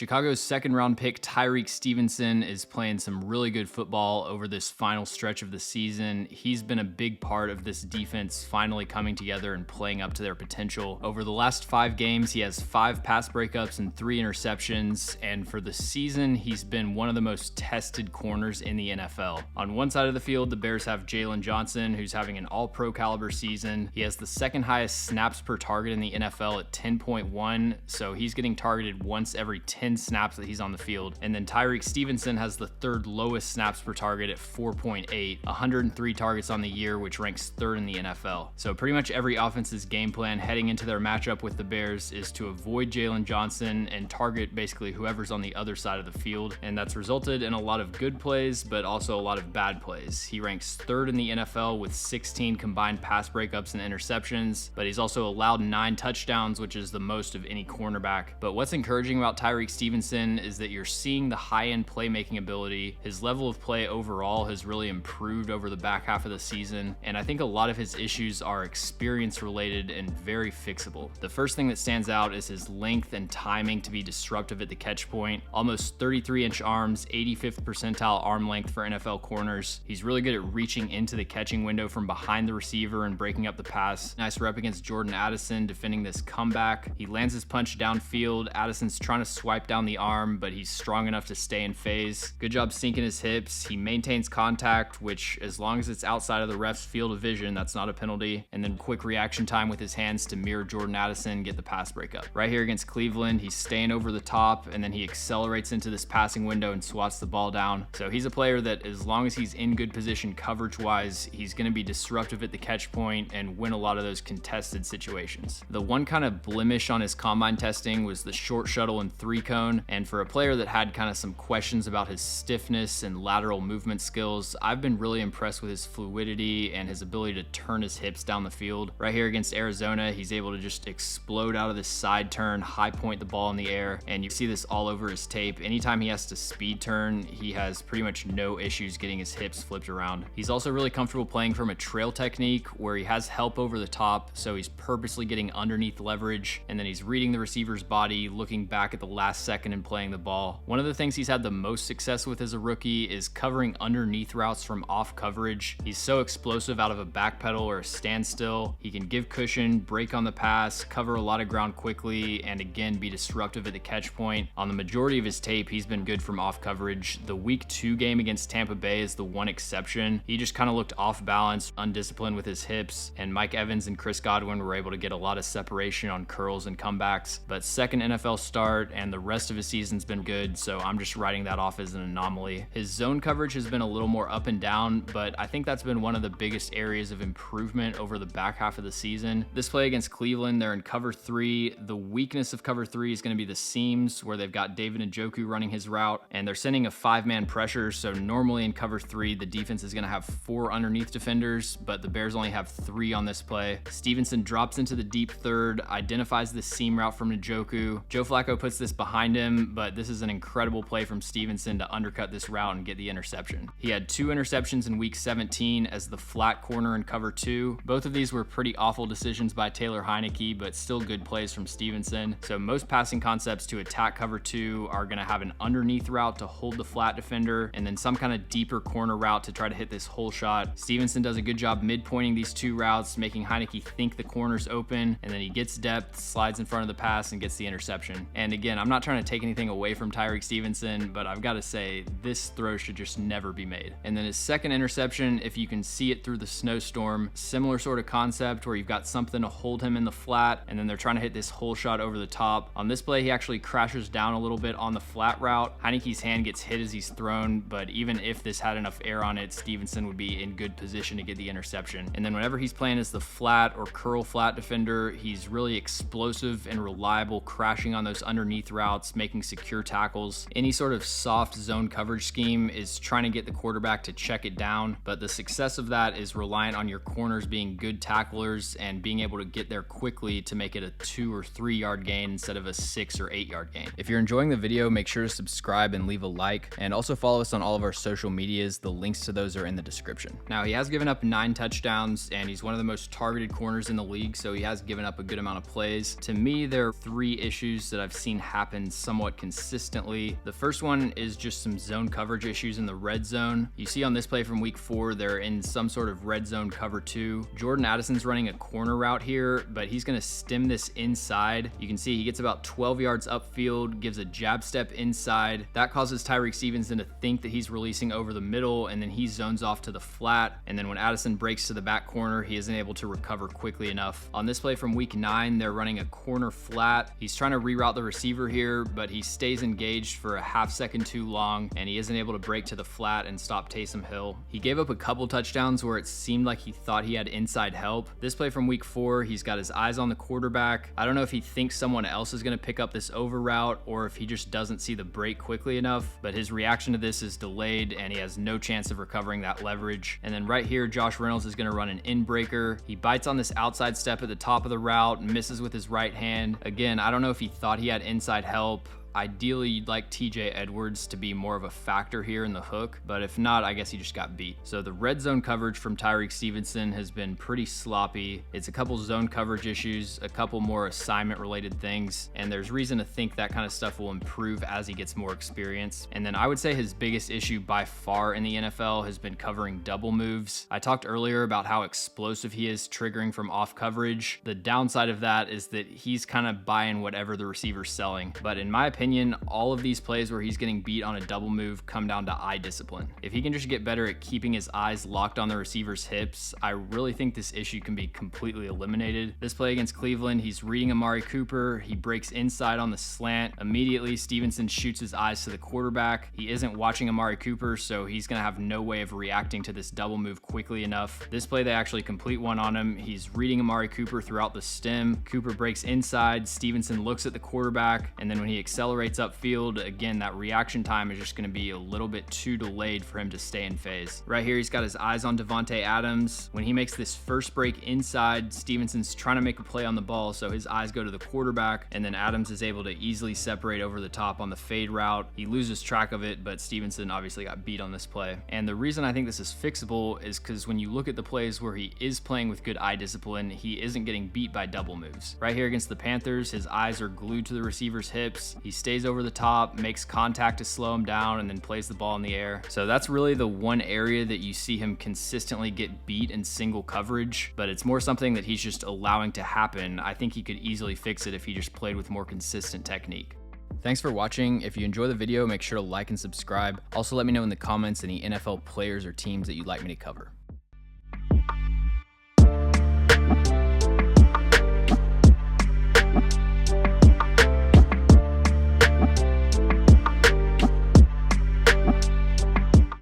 Chicago's second-round pick Tyrique Stevenson is playing some really good football over this final stretch of the season. He's been a big part of this defense finally coming together and playing up to their potential. Over the last 5 games, he has 5 pass breakups and 3 interceptions, and for the season, he's been one of the most tested corners in the NFL. On one side of the field, the Bears have Jaylon Johnson, who's having an all-pro caliber season. He has the second highest snaps per target in the NFL at 10.1, so he's getting targeted once every 10 snaps that he's on the field. And then Tyrique Stevenson has the third lowest snaps per target at 4.8, 103 targets on the year, which ranks 3rd in the NFL. So pretty much every offense's game plan heading into their matchup with the Bears is to avoid Jaylon Johnson and target basically whoever's on the other side of the field. And that's resulted in a lot of good plays, but also a lot of bad plays. He ranks 3rd in the NFL with 16 combined pass breakups and interceptions, but he's also allowed 9 touchdowns, which is the most of any cornerback. But what's encouraging about Tyrique Stevenson is that you're seeing the high-end playmaking ability. His level of play overall has really improved over the back half of the season, and I think a lot of his issues are experience related and very fixable. The first thing that stands out is his length and timing to be disruptive at the catch point. Almost 33-inch arms, 85th percentile arm length for NFL corners. He's really good at reaching into the catching window from behind the receiver and breaking up the pass. Nice rep against Jordan Addison defending this comeback. He lands his punch downfield. Addison's trying to swipe down the arm, but he's strong enough to stay in phase. Good job sinking his hips. He maintains contact, which as long as it's outside of the ref's field of vision, that's not a penalty. And then quick reaction time with his hands to mirror Jordan Addison, get the pass breakup. Right here against Cleveland, he's staying over the top, and then he accelerates into this passing window and swats the ball down. So he's a player that as long as he's in good position coverage-wise, he's going to be disruptive at the catch point and win a lot of those contested situations. The one kind of blemish on his combine testing was the short shuttle and 3-cone, and for a player that had kind of some questions about his stiffness and lateral movement skills, I've been really impressed with his fluidity and his ability to turn his hips down the field. Right here against Arizona, he's able to just explode out of this side turn, high point the ball in the air, and you see this all over his tape. Anytime he has to speed turn, he has pretty much no issues getting his hips flipped around. He's also really comfortable playing from a trail technique where he has help over the top, so he's purposely getting underneath leverage, and then he's reading the receiver's body, looking back at the last second and playing the ball. One of the things he's had the most success with as a rookie is covering underneath routes from off coverage. He's so explosive out of a back pedal or a standstill. He can give cushion, break on the pass, cover a lot of ground quickly, and again be disruptive at the catch point. On the majority of his tape, he's been good from off coverage. The week 2 game against Tampa Bay is the one exception. He just kind of looked off balance, undisciplined with his hips, and Mike Evans and Chris Godwin were able to get a lot of separation on curls and comebacks. But second NFL start, and the rest of his season's been good, so I'm just writing that off as an anomaly. His zone coverage has been a little more up and down, but I think that's been one of the biggest areas of improvement over the back half of the season. This play against Cleveland, they're in cover 3. The weakness of cover 3 is going to be the seams, where they've got David Njoku running his route, and they're sending a 5-man pressure, so normally in cover 3, the defense is going to have 4 underneath defenders, but the Bears only have 3 on this play. Stevenson drops into the deep third, identifies the seam route from Njoku. Joe Flacco puts this behind him, but this is an incredible play from Stevenson to undercut this route and get the interception. He had 2 interceptions in week 17 as the flat corner in cover 2. Both of these were pretty awful decisions by Taylor Heinicke, but still good plays from Stevenson. So most passing concepts to attack cover 2 are going to have an underneath route to hold the flat defender, and then some kind of deeper corner route to try to hit this hole shot. Stevenson does a good job midpointing these 2 routes, making Heinicke think the corner's open, and then he gets depth, slides in front of the pass, and gets the interception. And again, I'm not trying to take anything away from Tyrique Stevenson, but I've got to say, this throw should just never be made. And then his second interception, if you can see it through the snowstorm, similar sort of concept where you've got something to hold him in the flat, and then they're trying to hit this hole shot over the top. On this play, he actually crashes down a little bit on the flat route. Heinicke's hand gets hit as he's thrown, but even if this had enough air on it, Stevenson would be in good position to get the interception. And then whenever he's playing as the flat or curl flat defender, he's really explosive and reliable, crashing on those underneath routes, making secure tackles. Any sort of soft zone coverage scheme is trying to get the quarterback to check it down, but the success of that is reliant on your corners being good tacklers and being able to get there quickly to make it a 2 or 3 yard gain instead of a 6 or 8 yard gain. If you're enjoying the video, make sure to subscribe and leave a like, and also follow us on all of our social medias. The links to those are in the description. Now, he has given up 9 touchdowns, and he's one of the most targeted corners in the league, so he has given up a good amount of plays. To me, there are 3 issues that I've seen happen happens somewhat consistently. The first one is just some zone coverage issues in the red zone. You see on this play from week 4, they're in some sort of red zone cover 2. Jordan Addison's running a corner route here, but he's going to stem this inside. You can see he gets about 12 yards upfield, gives a jab step inside. That causes Tyrique Stevenson to think that he's releasing over the middle, and then he zones off to the flat. And then when Addison breaks to the back corner, he isn't able to recover quickly enough. On this play from week 9, they're running a corner flat. He's trying to reroute the receiver here, but he stays engaged for a half second too long, and he isn't able to break to the flat and stop Taysom Hill. He gave up a couple touchdowns where it seemed like he thought he had inside help. This play from week 4, he's got his eyes on the quarterback. I don't know if he thinks someone else is going to pick up this over route or if he just doesn't see the break quickly enough, but his reaction to this is delayed and he has no chance of recovering that leverage. And then right here, Josh Reynolds is going to run an in breaker. He bites on this outside step at the top of the route, misses with his right hand. Again, I don't know if he thought he had inside help. Ideally, you'd like TJ Edwards to be more of a factor here in the hook, but if not, I guess he just got beat. So the red zone coverage from Tyrique Stevenson has been pretty sloppy. It's a couple zone coverage issues, a couple more assignment related things, and there's reason to think that kind of stuff will improve as he gets more experience. And then I would say his biggest issue by far in the NFL has been covering double moves. I talked earlier about how explosive he is triggering from off coverage. The downside of that is that he's kind of buying whatever the receiver's selling, but in my opinion, all of these plays where he's getting beat on a double move come down to eye discipline. If he can just get better at keeping his eyes locked on the receiver's hips, I really think this issue can be completely eliminated. This play against Cleveland, he's reading Amari Cooper, he breaks inside on the slant. Immediately, Stevenson shoots his eyes to the quarterback. He isn't watching Amari Cooper, so he's gonna have no way of reacting to this double move quickly enough. This play, they actually complete one on him. He's reading Amari Cooper throughout the stem. Cooper breaks inside, Stevenson looks at the quarterback, and then when he accelerates upfield, again, that reaction time is just going to be a little bit too delayed for him to stay in phase. Right here, he's got his eyes on Devontae Adams. When he makes this first break inside, Stevenson's trying to make a play on the ball, so his eyes go to the quarterback, and then Adams is able to easily separate over the top on the fade route. He loses track of it, but Stevenson obviously got beat on this play. And the reason I think this is fixable is because when you look at the plays where he is playing with good eye discipline, he isn't getting beat by double moves. Right here against the Panthers, his eyes are glued to the receiver's hips. He stays over the top, makes contact to slow him down, and then plays the ball in the air. So that's really the one area that you see him consistently get beat in single coverage, but it's more something that he's just allowing to happen. I think he could easily fix it if he just played with more consistent technique. Thanks for watching. If you enjoy the video, make sure to like and subscribe. Also, let me know in the comments any NFL players or teams that you'd like me to cover.